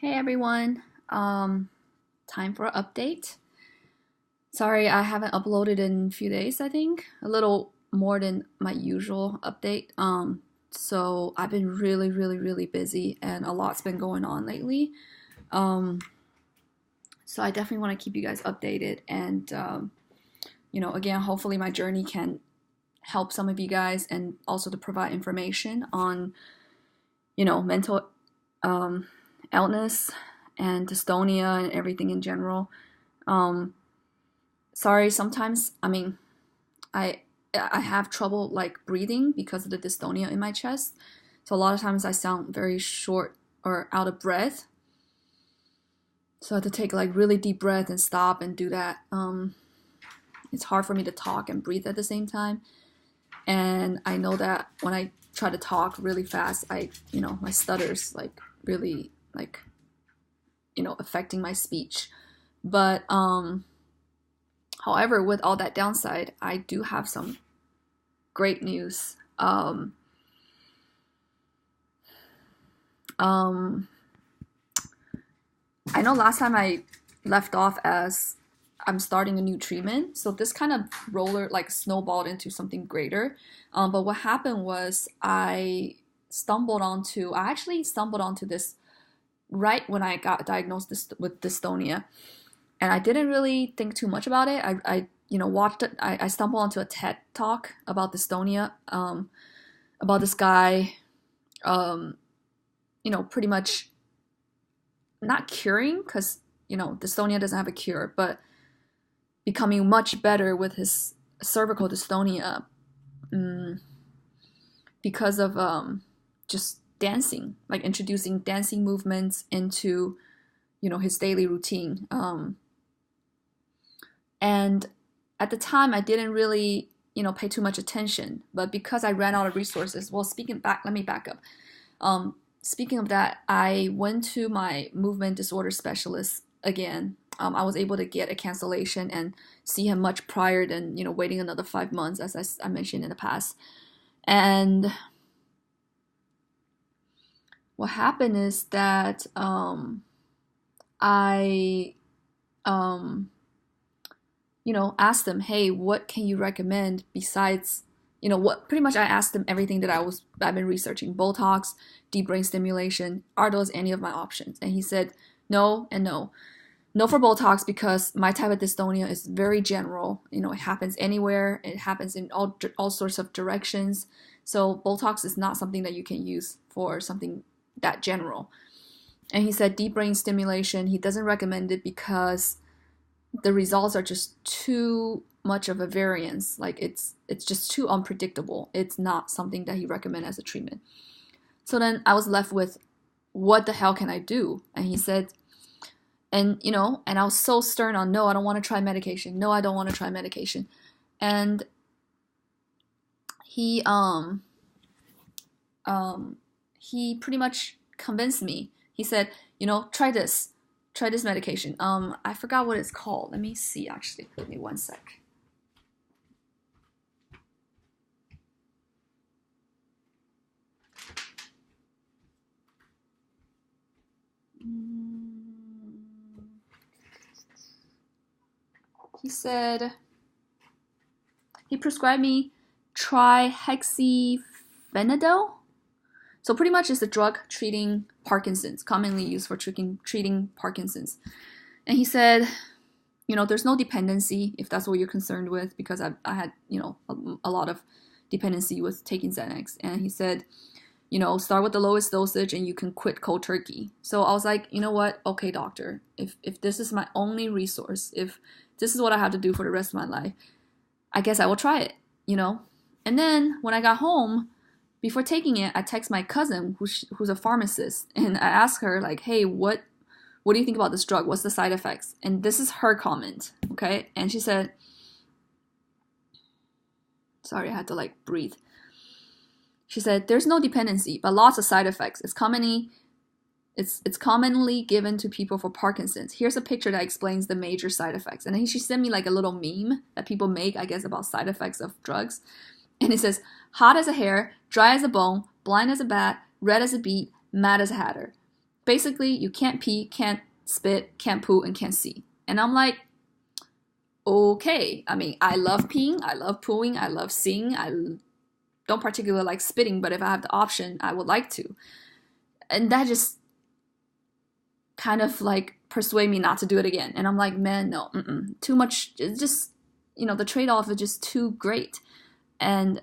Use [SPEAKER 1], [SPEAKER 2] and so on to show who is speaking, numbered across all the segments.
[SPEAKER 1] Hey everyone, time for an update. Sorry, I haven't uploaded in a few days, I think. A little more than my usual update. So I've been really busy and a lot's been going on lately. Um, so I definitely want to keep you guys updated and, again, hopefully my journey can help some of you guys and also to provide information on, mental um, illness and dystonia and everything in general. Um, Sorry, sometimes I I have trouble like breathing because of the dystonia in my chest. So a lot of times I sound very short or out of breath. So I have to take like really deep breath and stop and do that. It's hard for me to talk and breathe at the same time. And I know that when I try to talk really fast, my stutters like really like affecting my speech. But however, with all that downside, I do have some great news. Um, I know last time I left off as I'm starting a new treatment, so this kind of roller like snowballed into something greater. But what happened was I actually stumbled onto this right when I got diagnosed with dystonia, and I didn't really think too much about it. I watched it. I stumbled onto a TED talk about dystonia, about this guy, um, pretty much not curing because dystonia doesn't have a cure, but becoming much better with his cervical dystonia, um, because of just dancing, like introducing dancing movements into his daily routine. And at the time, I didn't really pay too much attention, but because I ran out of resources. Well, let me back up. Speaking of that, I went to my movement disorder specialist again. I was able to get a cancellation and see him much prior than waiting another 5 months, as I mentioned in the past. And what happened is that I asked them, hey, what can you recommend besides, what pretty much I asked him everything that I've been researching: Botox, deep brain stimulation, are those any of my options? And he said no and no. No for Botox because my type of dystonia is very general. It happens anywhere. It happens in all sorts of directions. So Botox is not something that you can use for something that general. And he said deep brain stimulation, he doesn't recommend it because the results are just too much of a variance. Like it's just too unpredictable. It's not something that he recommends as a treatment. So then I was left with, what the hell can I do? And he said, and I was so stern on, no, I don't want to try medication. No, I don't want to try medication. And he he pretty much convinced me. He said, try this. Try this medication. I forgot what it's called. Let me see, actually. Give me one sec. He said, he prescribed me trihexyphenidyl. So pretty much it's a drug treating Parkinson's, commonly used for treating Parkinson's. And he said, there's no dependency if that's what you're concerned with, because I had, a lot of dependency with taking Xanax. And he said, start with the lowest dosage and you can quit cold turkey. So I was like, you know what? Okay, doctor, if this is my only resource, if this is what I have to do for the rest of my life, I guess I will try it, And then when I got home, before taking it, I text my cousin, who's a pharmacist, and I asked her, like, hey, what do you think about this drug? What's the side effects? And this is her comment, okay? And she said, sorry, I had to like breathe. She said, there's no dependency, but lots of side effects. It's commonly given to people for Parkinson's. Here's a picture that explains the major side effects. And then she sent me like a little meme that people make, I guess, about side effects of drugs. And it says, hot as a hair, dry as a bone, blind as a bat, red as a beet, mad as a hatter. basically you can't pee, can't spit, can't poo, and can't see. And I'm like, okay. I mean, I love peeing, I love pooing, I love seeing. I don't particularly like spitting, but if I have the option, I would like to. And that just kind of like persuade me not to do it again. And I'm like, man, no, too much. It's just, the trade-off is just too great. And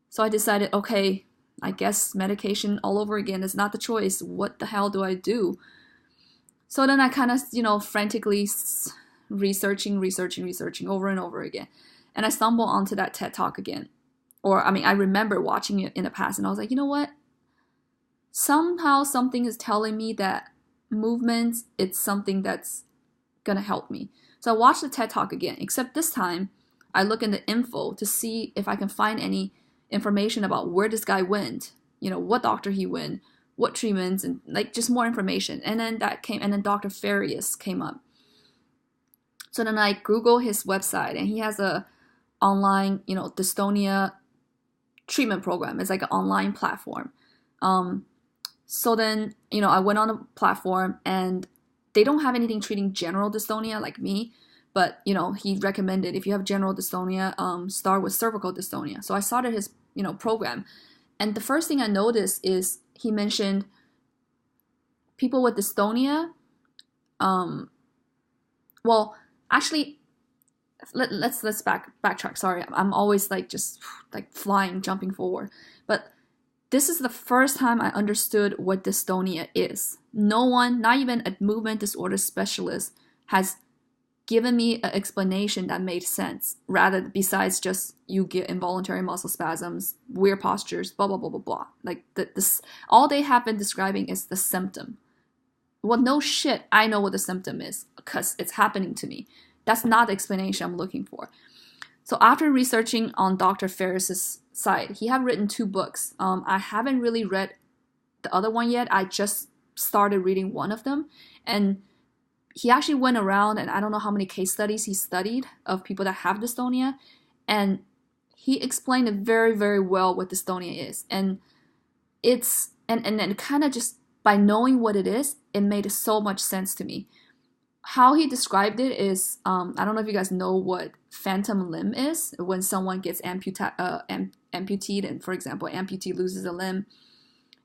[SPEAKER 1] so I decided, okay, I guess medication all over again is not the choice. What the hell do I do? So then I kind of, frantically researching over and over again. And I stumbled onto that TED Talk again. I remember watching it in the past, and I was like, you know what? Somehow something is telling me that movement, it's something that's gonna help me. So I watched the TED Talk again, except this time I look in the info to see if I can find any information about where this guy went, what doctor he went, what treatments, and like just more information. And then Dr. Farris came up. So then I Google his website, and he has a online, dystonia treatment program. It's like an online platform. So then, I went on the platform, and they don't have anything treating general dystonia like me, but, he recommended if you have general dystonia, start with cervical dystonia. So I started his, program. And the first thing I noticed is he mentioned people with dystonia. Well, actually, let's backtrack. Sorry, I'm always just jumping forward. But this is the first time I understood what dystonia is. No one, not even a movement disorder specialist, has given me an explanation that made sense, rather besides just you get involuntary muscle spasms, weird postures, blah, blah, blah, blah, blah. Like this, all they have been describing is the symptom. Well, no shit, I know what the symptom is because it's happening to me. That's not the explanation I'm looking for. So after researching on Dr. Farris's site, he had written 2 books. I haven't really read the other one yet. I just started reading one of them. And he actually went around, and I don't know how many case studies he studied of people that have dystonia. And he explained it very, very well what dystonia is. And it's, and then kind of just by knowing what it is, it made so much sense to me. How he described it is, I don't know if you guys know what phantom limb is. When someone gets amputated, and for example, amputee loses a limb,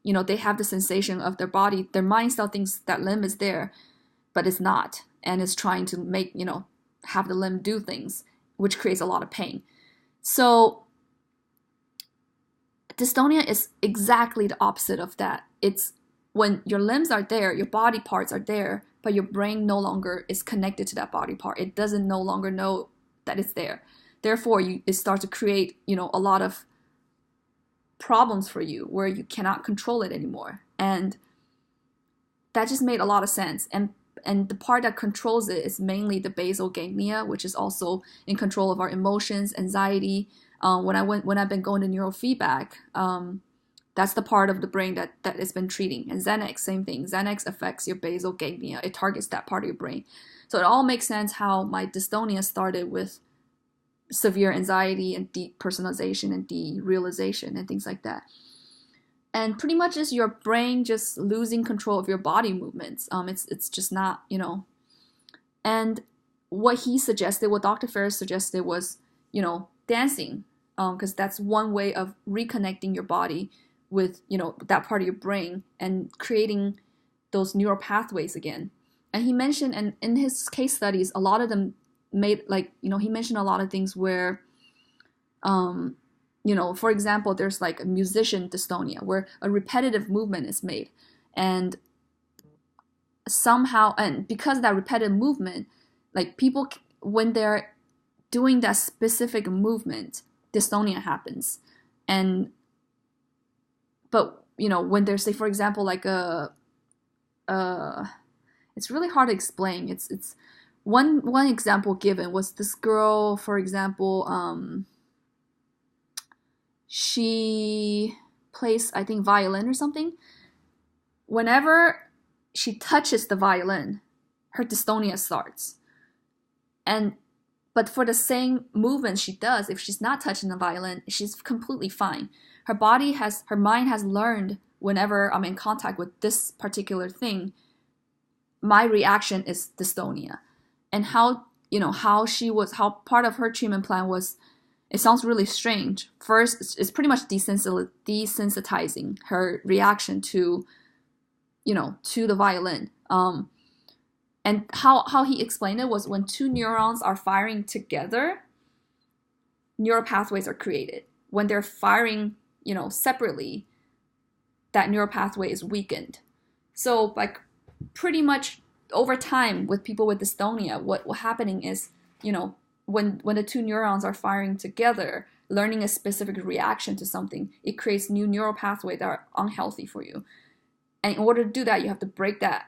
[SPEAKER 1] they have the sensation of their body, their mind still thinks that limb is there, but it's not, and it's trying to make, have the limb do things, which creates a lot of pain. So dystonia is exactly the opposite of that. It's when your limbs are there, your body parts are there, but your brain no longer is connected to that body part. It doesn't no longer know that it's there. Therefore, it starts to create, a lot of problems for you where you cannot control it anymore. And that just made a lot of sense. And the part that controls it is mainly the basal ganglia, which is also in control of our emotions, anxiety. When I've been going to neurofeedback, that's the part of the brain that it's been treating. And Xanax, same thing. Xanax affects your basal ganglia. It targets that part of your brain. So it all makes sense how my dystonia started with severe anxiety and depersonalization and derealization and things like that. And pretty much is your brain just losing control of your body movements. It's just not, And what he suggested, what Dr. Farris suggested was, dancing, because that's one way of reconnecting your body with, that part of your brain and creating those neural pathways again. And he mentioned, and in his case studies, a lot of them made he mentioned a lot of things where, for example, there's like a musician dystonia where a repetitive movement is made, and somehow, and because of that repetitive movement, like people, when they're doing that specific movement, dystonia happens. But when there's, say, for example, like it's really hard to explain. It's one example given was this girl, for example, she plays, I think, violin or something. Whenever she touches the violin, her dystonia starts. But for the same movement she does, if she's not touching the violin, she's completely fine. her mind has learned whenever I'm in contact with this particular thing, my reaction is dystonia. And how part of her treatment plan was, it sounds really strange. First, it's pretty much desensitizing her reaction to the violin. And how he explained it was, when two neurons are firing together, neural pathways are created. When they're firing, separately, that neural pathway is weakened. So like pretty much over time with people with dystonia, what happening is, when the two neurons are firing together, learning a specific reaction to something, it creates new neural pathways that are unhealthy for you. And in order to do that, you have to break that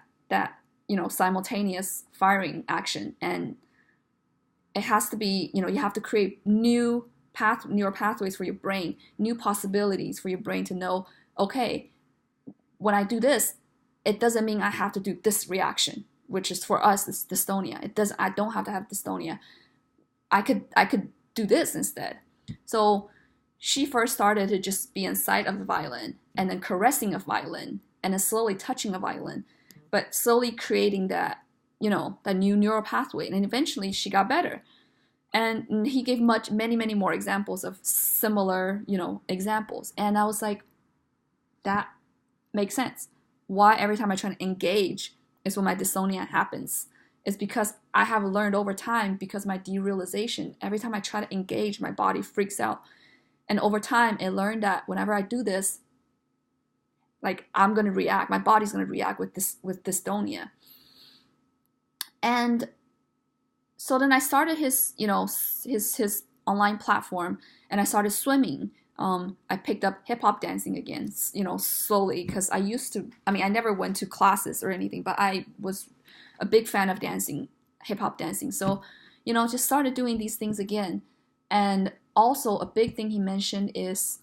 [SPEAKER 1] simultaneous firing action. And it has to be, you have to create neural pathways for your brain, new possibilities for your brain to know, okay, when I do this, it doesn't mean I have to do this reaction, which is for us, this dystonia. I don't have to have dystonia. I could do this instead. So she first started to just be in sight of the violin, and then caressing a violin, and then slowly touching a violin, but slowly creating that new neural pathway. And eventually she got better. And he gave many more examples of similar, examples. And I was like, that makes sense. Why every time I try to engage is when my dystonia happens. It's because I have learned over time, because my derealization, every time I try to engage, my body freaks out. And over time, it learned that whenever I do this, like, I'm going to react. My body's going to react with dystonia. And so then I started his online platform, and I started swimming. I picked up hip hop dancing again, slowly, because I never went to classes or anything, but I was a big fan of dancing, hip hop dancing. So, just started doing these things again. And also a big thing he mentioned is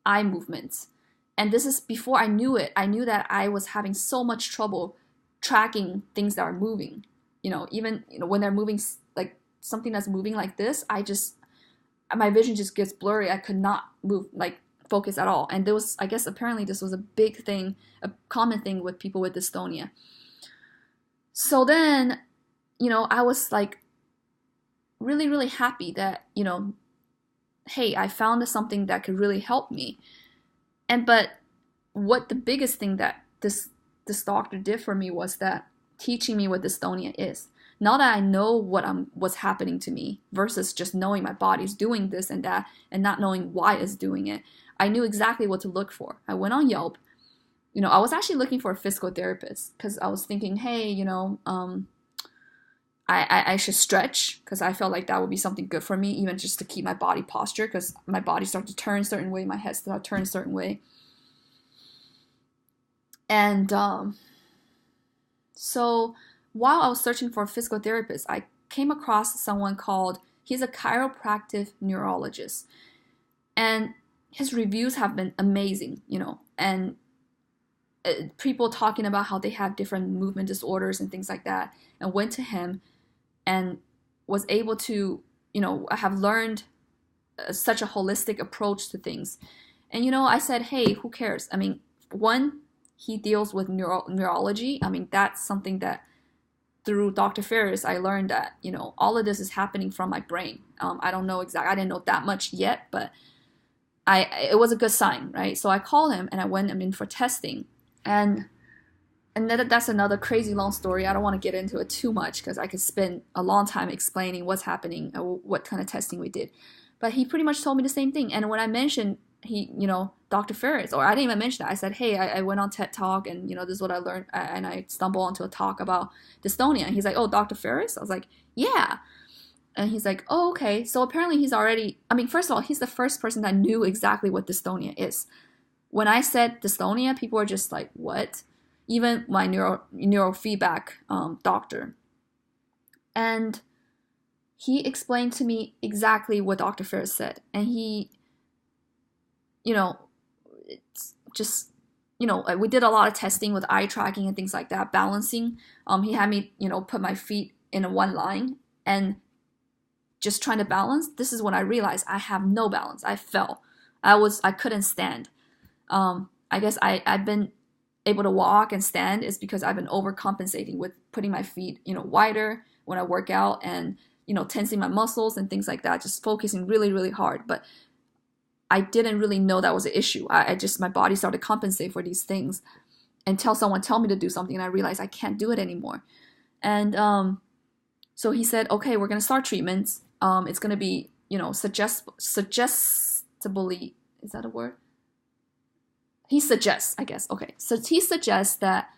[SPEAKER 1] eye movements. And this is before I knew it. I knew that I was having so much trouble tracking things that are moving. Even when they're moving, like something that's moving like this, my vision just gets blurry. I could not move, like focus at all. And apparently this was a big thing, a common thing with people with dystonia. So then, I was like really, really happy that, hey, I found something that could really help me. But what the biggest thing that this doctor did for me was that teaching me what dystonia is. Now that I know what's happening to me, versus just knowing my body's doing this and that and not knowing why it's doing it, I knew exactly what to look for. I went on Yelp. I was actually looking for a physical therapist because I was thinking, hey, I should stretch, because I felt like that would be something good for me, even just to keep my body posture, because my body started to turn a certain way, my head started to turn a certain way. And so while I was searching for a physical therapist, I came across someone he's a chiropractic neurologist. And his reviews have been amazing, and people talking about how they have different movement disorders and things like that, and went to him and was able to, have learned such a holistic approach to things. And, I said, hey, who cares? One, he deals with neurology. That's something that through Dr. Farris, I learned that, all of this is happening from my brain. I don't know exactly, I didn't know that much yet, but it was a good sign, right? So I called him and I went in for testing. And that's another crazy long story. I don't want to get into it too much because I could spend a long time explaining what's happening and what kind of testing we did. But he pretty much told me the same thing. And when I mentioned Dr. Farris, or I didn't even mention that, I said, hey, I went on TED Talk and, this is what I learned. And I stumbled onto a talk about dystonia. And he's like, oh, Dr. Farris? I was like, yeah. And he's like, oh, okay. So apparently he's already, first of all, he's the first person that knew exactly what dystonia is. When I said dystonia, people were just like, what? Even my neurofeedback doctor. And he explained to me exactly what Dr. Farris said. And he, it's just, we did a lot of testing with eye tracking and things like that, balancing. He had me, put my feet in one line and just trying to balance. This is when I realized I have no balance. I fell. I couldn't stand. I guess I've been able to walk and stand is because I've been overcompensating with putting my feet, wider when I work out, and, tensing my muscles and things like that, just focusing really, really hard. But I didn't really know that was an issue. I just, my body started to compensate for these things until someone tell me to do something, and I realized I can't do it anymore. And so he said, okay, we're gonna start treatments. It's gonna be, suggestably, is that a word? He suggests, I guess. Okay, so he suggests that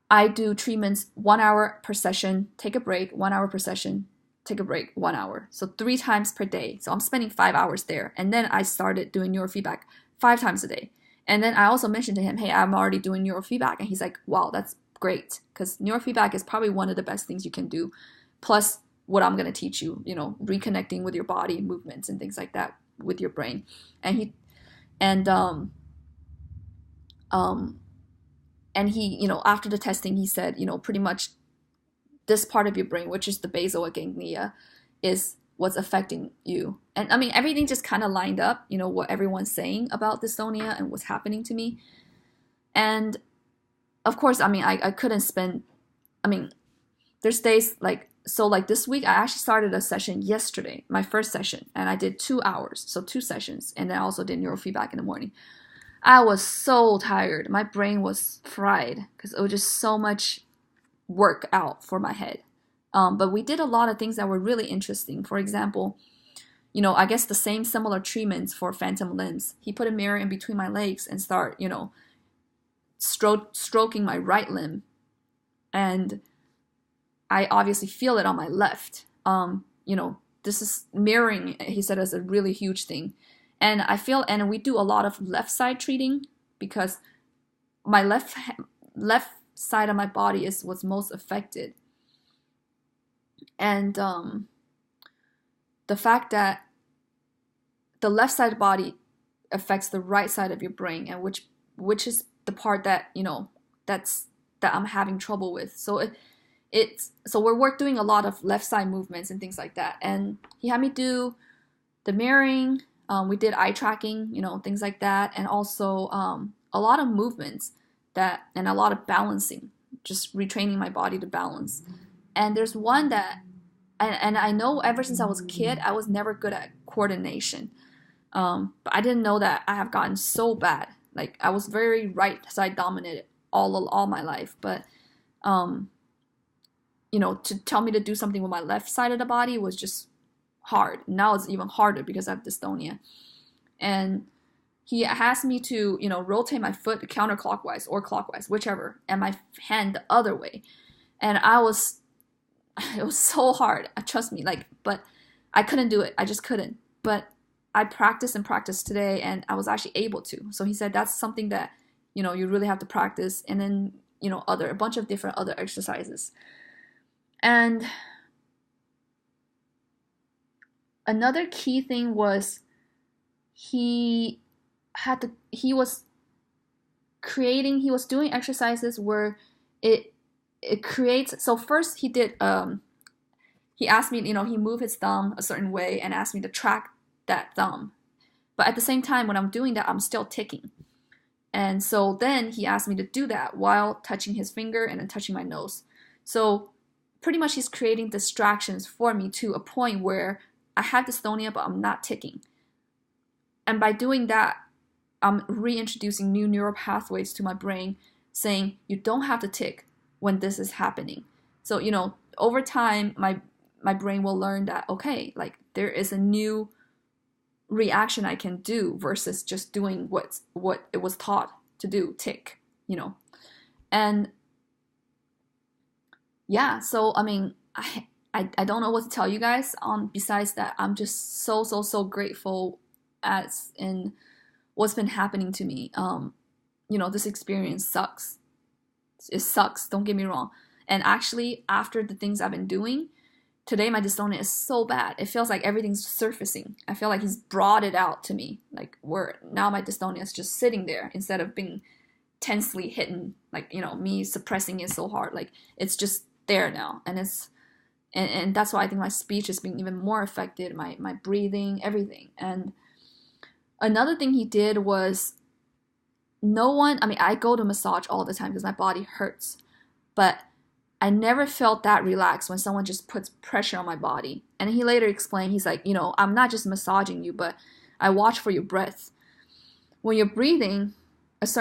[SPEAKER 1] I do treatments 1 hour per session, take a break, 1 hour per session, take a break, 1 hour. So 3 times per day. So I'm spending 5 hours there. And then I started doing neurofeedback 5 times a day. And then I also mentioned to him, hey, I'm already doing neurofeedback. And he's like, wow, that's great. Because neurofeedback is probably one of the best things you can do. Plus what I'm going to teach you, reconnecting with your body movements and things like that with your brain. And he, after the testing, he said, pretty much this part of your brain, which is the basal ganglia, is what's affecting you. And I mean, everything just kind of lined up, what everyone's saying about dystonia and what's happening to me. And of course, I mean, I couldn't spend, there's days like this week, I actually started a session yesterday, my first session, and I did 2 hours, so 2 sessions. And then I also did neurofeedback in the morning. I was so tired. My brain was fried because it was just so much work out for my head. But we did a lot of things that were really interesting. For example, I guess the same similar treatments for phantom limbs. He put a mirror in between my legs and start, stroking my right limb. And I obviously feel it on my left. This is mirroring, he said, is a really huge thing. And I feel, and we do a lot of left side treating because my left side of my body is what's most affected. And the fact that the left side of the body affects the right side of your brain, and which is the part that, that I'm having trouble with. So so we're doing a lot of left side movements and things like that. And he had me do the mirroring. We did eye tracking, things like that. And also a lot of movements and a lot of balancing, just retraining my body to balance. And there's one that, and I know ever since I was a kid, I was never good at coordination. But I didn't know that I have gotten so bad. Like I was very right side dominant all my life. But, to tell me to do something with my left side of the body was just hard. Now it's even harder because I have dystonia. And he asked me to, rotate my foot counterclockwise or clockwise, whichever, and my hand the other way. And it was so hard. Trust me, but I couldn't do it. I just couldn't. But I practiced today, and I was actually able to. So he said that's something that, you really have to practice. And then, a bunch of different other exercises. And another key thing was he was doing exercises where it creates. So first he did, he asked me, he moved his thumb a certain way and asked me to track that thumb. But at the same time, when I'm doing that, I'm still ticking. And so then he asked me to do that while touching his finger and then touching my nose. So pretty much he's creating distractions for me to a point where I have dystonia, but I'm not ticking. And by doing that, I'm reintroducing new neural pathways to my brain, saying you don't have to tick when this is happening. So, over time, my brain will learn that, okay, there is a new reaction I can do versus just doing what it was taught to do, tick, And yeah, so I don't know what to tell you guys. Besides that, I'm just so grateful as in what's been happening to me. This experience sucks. It sucks. Don't get me wrong. And actually, after the things I've been doing, today my dystonia is so bad. It feels like everything's surfacing. I feel like he's brought it out to me. Where now my dystonia is just sitting there instead of being tensely hidden. Me suppressing it so hard. It's just there now, and and that's why I think my speech is being even more affected, my breathing, everything. And Another thing he did was no one, I mean, I go to massage all the time because my body hurts, but I never felt that relaxed when someone just puts pressure on my body. And he later explained, he's like, I'm not just massaging you, but I watch for your breath. When you're breathing, that's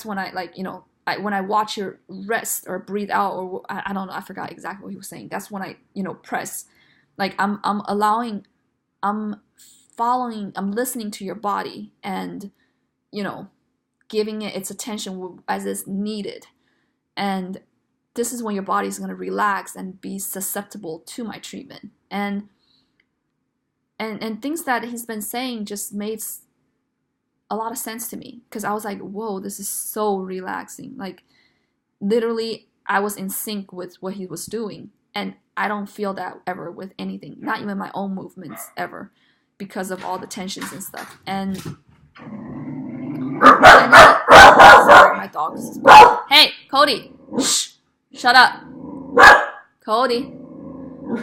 [SPEAKER 1] when I like, when I watch your rest or breathe out, or I don't know, I forgot exactly what he was saying. That's when I, press. Like I'm allowing, I'm following, I'm listening to your body and, you know, giving it its attention as it's needed. And this is when your body is going to relax and be susceptible to my treatment. And things that he's been saying just made a lot of sense to me, because I was like, whoa, this is so relaxing. Like literally I was in sync with what he was doing, and I don't feel that ever with anything, not even my own movements ever, because of all the tensions and stuff. And sorry, my dog is barking. Hey, Cody, shh, shut up, Cody.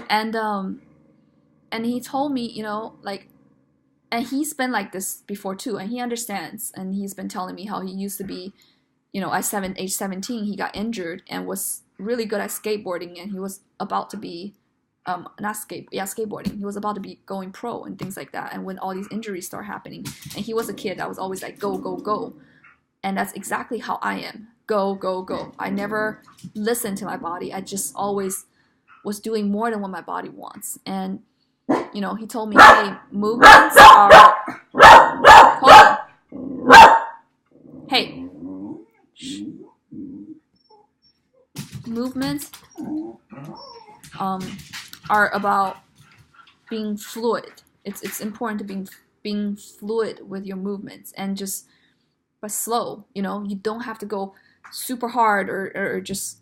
[SPEAKER 1] And he told me, like, and he's been like this before too, and he understands. And he's been telling me how he used to be, at age 17, he got injured and was really good at skateboarding, and he was about to be, skateboarding. He was about to be going pro and things like that. And when all these injuries start happening, and he was a kid that was always like, go, go, go. And that's exactly how I am. Go, go, go. I never listened to my body. I just always was doing more than what my body wants. And he told me, hey, movements are... Hold on. Hey. Movements are about being fluid. It's important to being fluid with your movements, and but slow. You don't have to go super hard or just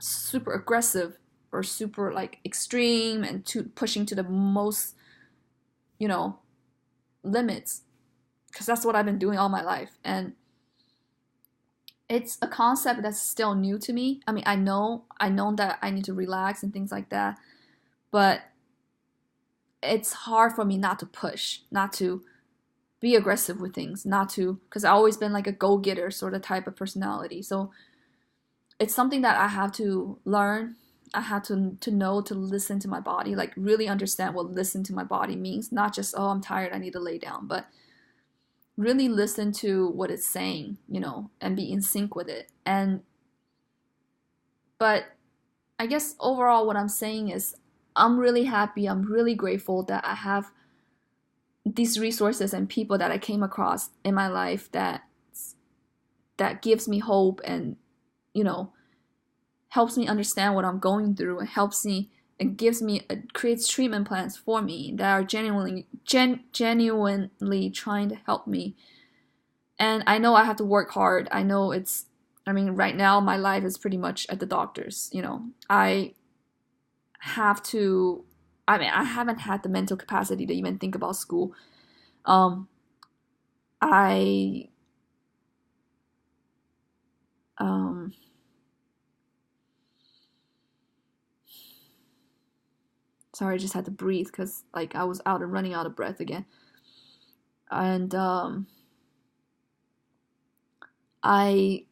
[SPEAKER 1] super aggressive or super like extreme and pushing to the most limits, because that's what I've been doing all my life. And it's a concept that's still new to me. I mean, I know that I need to relax and things like that, but it's hard for me not to push, not to be aggressive with things, because I've always been like a go-getter sort of type of personality. So it's something that I have to learn. I have to know to listen to my body, like really understand what listen to my body means. Not just, oh, I'm tired, I need to lay down, but really listen to what it's saying, and be in sync with it. But I guess overall what I'm saying is I'm really happy, I'm really grateful that I have these resources and people that I came across in my life that gives me hope and, helps me understand what I'm going through, and creates treatment plans for me that are genuinely trying to help me. And I know I have to work hard. I know right now my life is pretty much at the doctor's. I haven't had the mental capacity to even think about school. Sorry, I just had to breathe because like I was running out of breath again. And I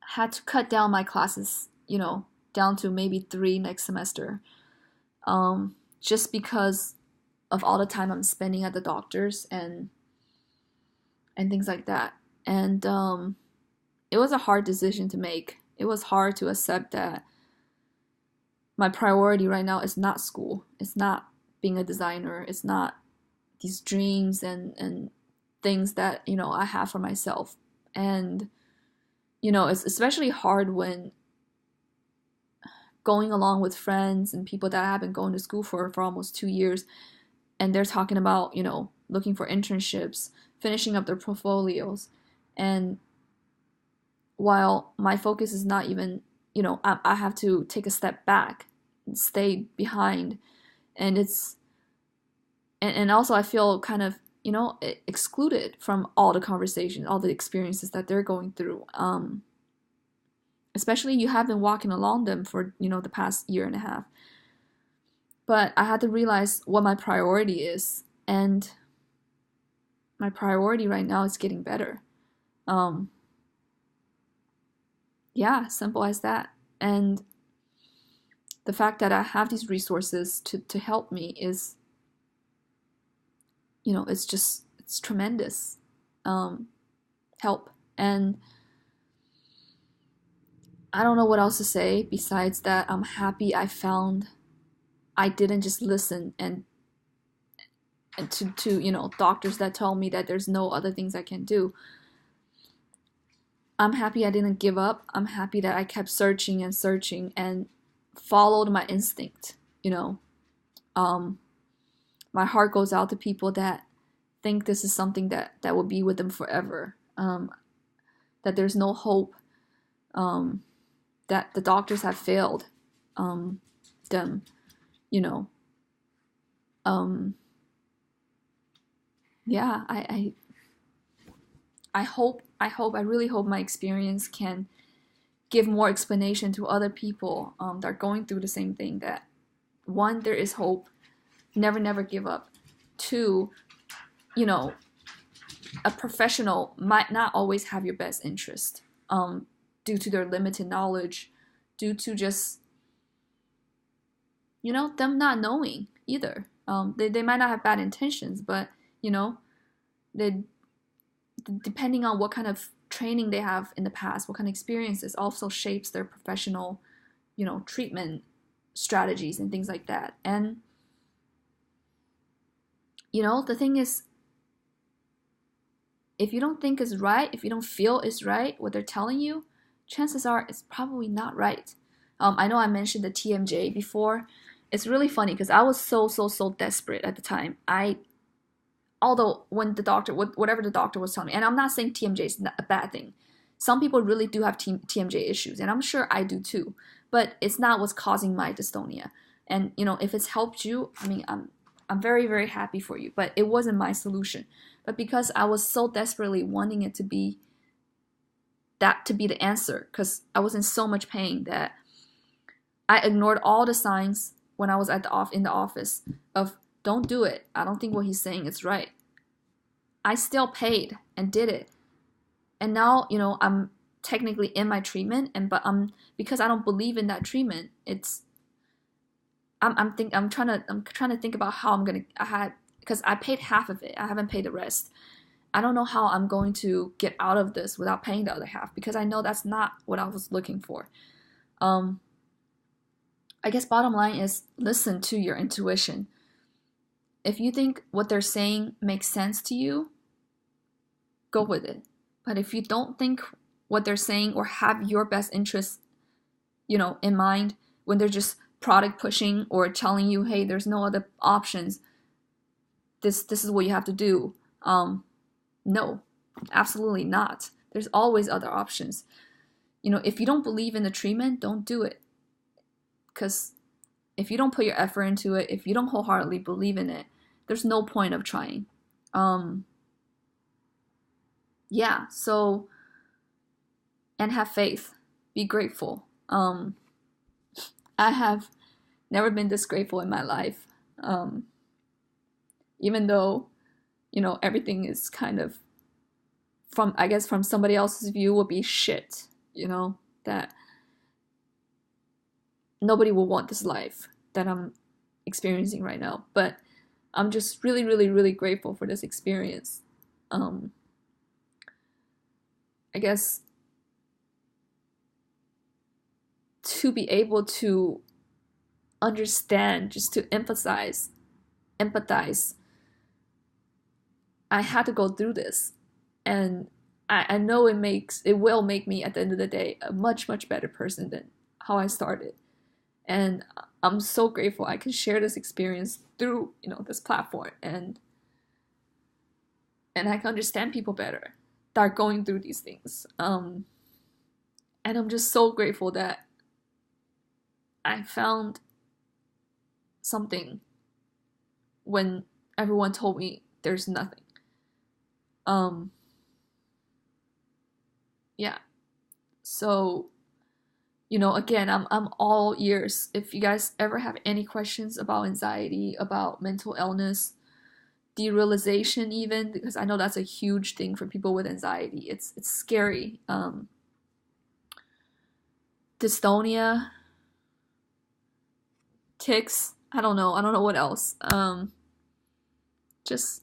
[SPEAKER 1] had to cut down my classes, down to maybe 3 next semester, just because of all the time I'm spending at the doctor's and things like that. And it was a hard decision to make. It was hard to accept that my priority right now is not school. It's not being a designer. It's not these dreams and things that, I have for myself. And, it's especially hard when going along with friends and people that I've been going to school for almost 2 years, and they're talking about, looking for internships, finishing up their portfolios. And while my focus is not even, I have to take a step back and stay behind. And and also I feel kind of, excluded from all the conversations, all the experiences that they're going through. Especially you have been walking along them for, the past year and a half. But I had to realize what my priority is, and my priority right now is getting better. Um, yeah, simple as that. And the fact that I have these resources to help me is, it's tremendous help. And I don't know what else to say besides that I'm happy I didn't just listen and to doctors that tell me that there's no other things I can do. I'm happy I didn't give up. I'm happy that I kept searching and searching and followed my instinct. Um, my heart goes out to people that think this is something that will be with them forever. That there's no hope. That the doctors have failed them. You know. Yeah. I really hope my experience can give more explanation to other people that are going through the same thing. That one, there is hope. Never give up. Two, a professional might not always have your best interest due to their limited knowledge, due to just them not knowing either. They might not have bad intentions, but they, depending on what kind of training they have in the past, what kind of experiences, also shapes their professional treatment strategies and things like that. And the thing is, if you don't think is right, if you don't feel is right, what they're telling you, chances are it's probably not right. I know I mentioned the TMJ before. It's really funny because I was so desperate at the time. Although when the doctor, whatever the doctor was telling me, and I'm not saying TMJ is a bad thing. Some people really do have TMJ issues, and I'm sure I do too. But it's not what's causing my dystonia. And if it's helped you, I mean, I'm very happy for you. But it wasn't my solution. But because I was so desperately wanting it to be the answer, because I was in so much pain that I ignored all the signs when I was in the office of don't do it. I don't think what he's saying is right. I still paid and did it. And now, I'm technically in my treatment, but because I don't believe in that treatment, I'm trying to think about how because I paid half of it. I haven't paid the rest. I don't know how I'm going to get out of this without paying the other half, because I know that's not what I was looking for. I guess bottom line is listen to your intuition. If you think what they're saying makes sense to you, go with it. But if you don't think what they're saying or have your best interests, in mind, when they're just product pushing or telling you, hey, there's no other options, this is what you have to do. No, absolutely not. There's always other options. If you don't believe in the treatment, don't do it. Because if you don't put your effort into it, if you don't wholeheartedly believe in it, there's no point of trying. Yeah, so, and have faith. Be grateful. I have never been this grateful in my life. Even though, everything is kind of, from somebody else's view, would be shit, that nobody will want this life that I'm experiencing right now. But I'm just really grateful for this experience. I guess to be able to understand, just to empathize, I had to go through this. And I know it will make me, at the end of the day, a much better person than how I started. And I'm so grateful I can share this experience through, this platform, and I can understand people better that are going through these things. And I'm just so grateful that I found something when everyone told me there's nothing. Yeah. So, again, I'm all ears. If you guys ever have any questions about anxiety, about mental illness, derealization even, because I know that's a huge thing for people with anxiety. It's scary. Dystonia, tics, I don't know what else. Just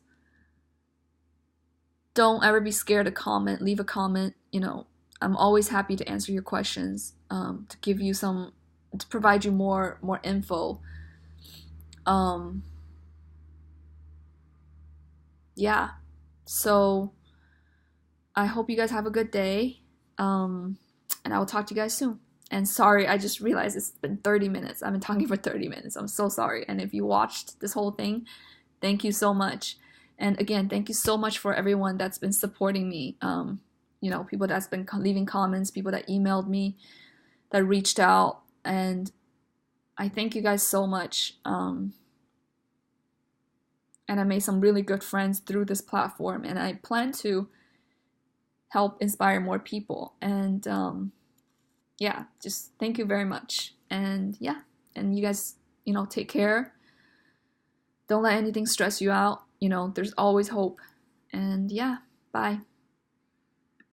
[SPEAKER 1] don't ever be scared to comment, leave a comment. I'm always happy to answer your questions, to give you some, to provide you more info. Um, yeah. So I hope you guys have a good day. And I will talk to you guys soon. And sorry, I just realized it's been 30 minutes. I've been talking for 30 minutes. I'm so sorry. And if you watched this whole thing, thank you so much. And again, thank you so much for everyone that's been supporting me. People that's been leaving comments, people that emailed me, that reached out. And I thank you guys so much. And I made some really good friends through this platform. And I plan to help inspire more people. And yeah, just thank you very much. And yeah, and you guys, take care. Don't let anything stress you out. There's always hope. And yeah, bye.